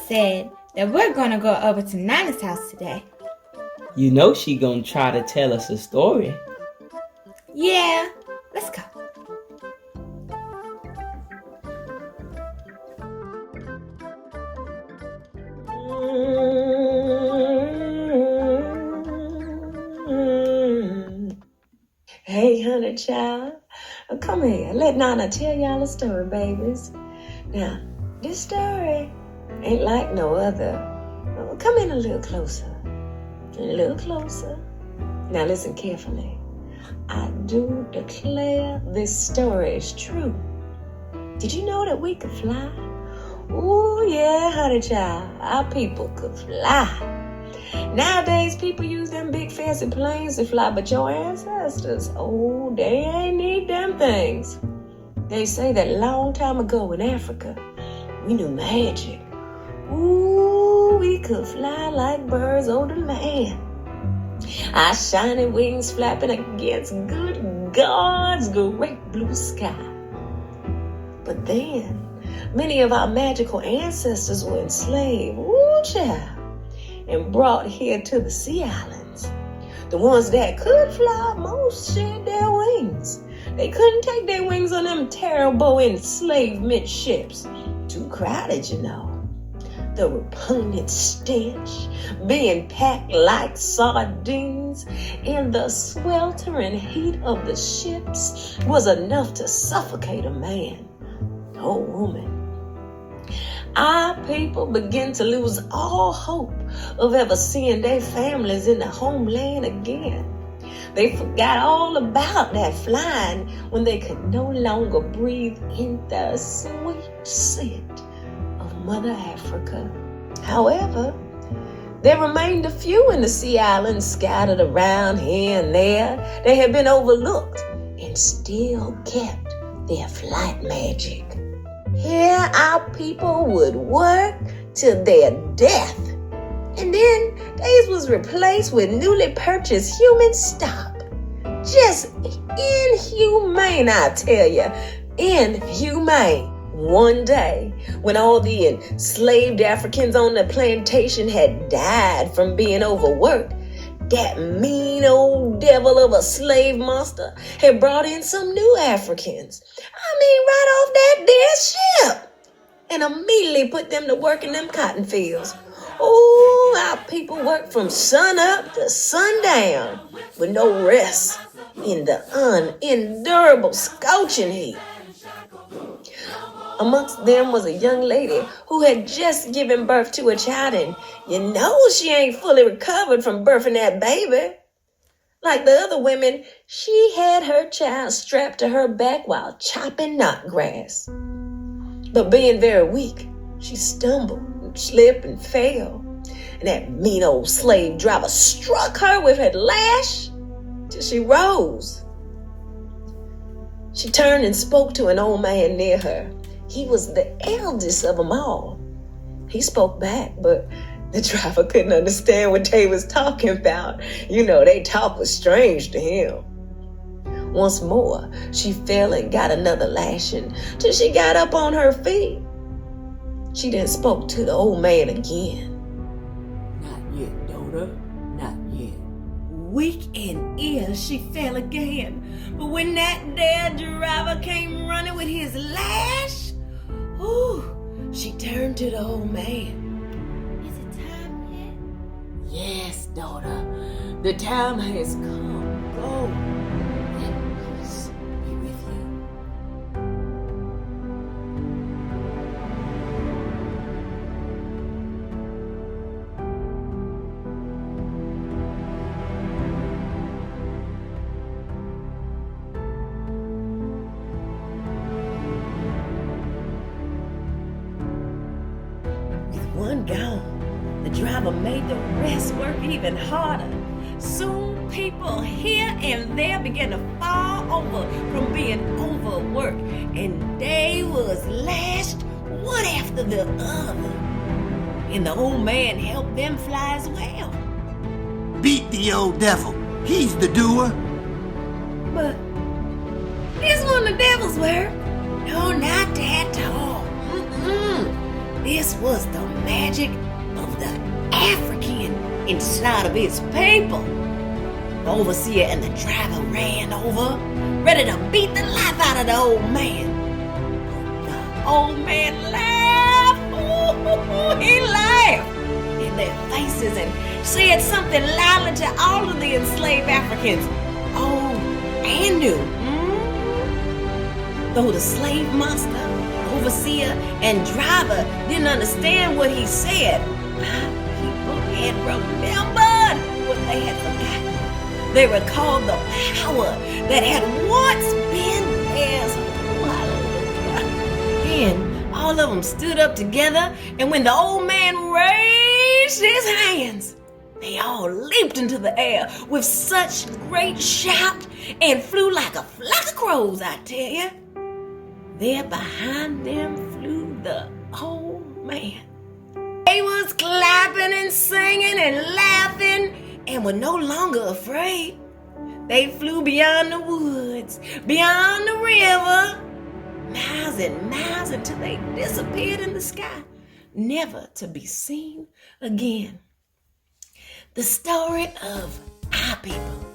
said that we're gonna go over to Nana's house today. You know she gonna try to tell us a story. Yeah, let's go. Hey, honey child, come here. Let Nana tell y'all a story, babies. Now, this story ain't like no other. Come in a little closer. A little closer. Now listen carefully. I do declare this story is true. Did you know that we could fly? Ooh, yeah, honey child. Our people could fly. Nowadays, people use them big fancy planes to fly, but your ancestors, oh, they ain't need them things. They say that long time ago in Africa, we knew magic. Ooh, we could fly like birds on the land. Our shiny wings flapping against good God's great blue sky. But then, many of our magical ancestors were enslaved. Ooh, child. And brought here to the sea islands. The ones that could fly most shed their wings. They couldn't take their wings on them terrible enslavement ships. Too crowded, you know. The repugnant stench, being packed like sardines in the sweltering heat of the ships was enough to suffocate a man or woman. Our people begin to lose all hope of ever seeing their families in the homeland again. They forgot all about that flying when they could no longer breathe in the sweet scent of Mother Africa. However, there remained a few in the sea islands scattered around here and there that had been overlooked and still kept their flight magic. Here our people would work till their death. And then these was replaced with newly purchased human stock. Just inhumane, I tell you. Inhumane. One day, when all the enslaved Africans on the plantation had died from being overworked, that mean old devil of a slave monster had brought in some new Africans. Right off that dead ship. And immediately put them to work in them cotton fields. Oh, our people worked from sun up to sundown with no rest in the unendurable scorching heat. Amongst them was a young lady who had just given birth to a child, and you know she ain't fully recovered from birthing that baby. Like the other women, she had her child strapped to her back while chopping knot grass. But being very weak, she stumbled and slipped and fell. And that mean old slave driver struck her with her lash till she rose. She turned and spoke to an old man near her. He was the eldest of them all. He spoke back, but the driver couldn't understand what they was talking about. You know, they talk was strange to him. Once more, she fell and got another lashing till she got up on her feet. She then spoke to the old man again. Not yet, daughter, not yet. Weak in ear, she fell again. But when that there driver came running with his lash, she turned to the old man. Is it time yet? Yes, daughter, the time has come. Go, and peace be with you. One gone, the driver made the rest work even harder. Soon people here and there began to fall over from being overworked, and they was lashed one after the other. And the old man helped them fly as well. Beat the old devil. He's the doer. But this wasn't the devil's work. No, not at all. This was the magic magic of the African inside of his people. The overseer and the driver ran over, ready to beat the life out of the old man. The old man laughed. Ooh, he laughed in their faces and said something loudly to all of the enslaved Africans, old and new. Though the slave master, overseer, and driver didn't understand what he said, my people had remembered what they had forgotten. They recalled the power that had once been theirs. And all of them stood up together, and when the old man raised his hands, they all leaped into the air with such great shout and flew like a flock of crows, I tell you. There behind them flew the old man. They was clapping and singing and laughing and were no longer afraid. They flew beyond the woods, beyond the river, miles and miles until they disappeared in the sky, never to be seen again. The story of our people,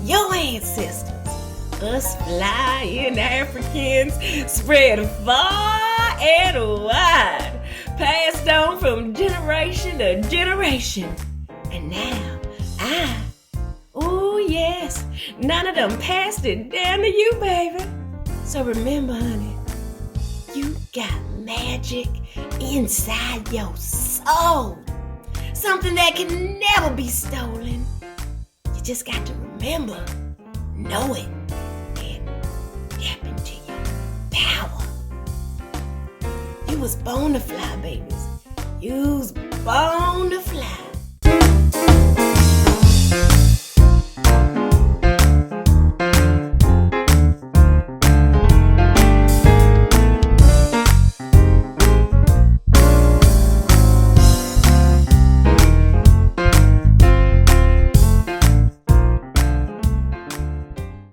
your ancestors, us flying Africans, spread far and wide, passed on from generation to generation. And now oh yes, none of them passed it down to you, baby. So remember, honey, you got magic inside your soul. Something that can never be stolen. You just got to remember, know it, and tap into your power. You was born to fly, babies. You was born to fly.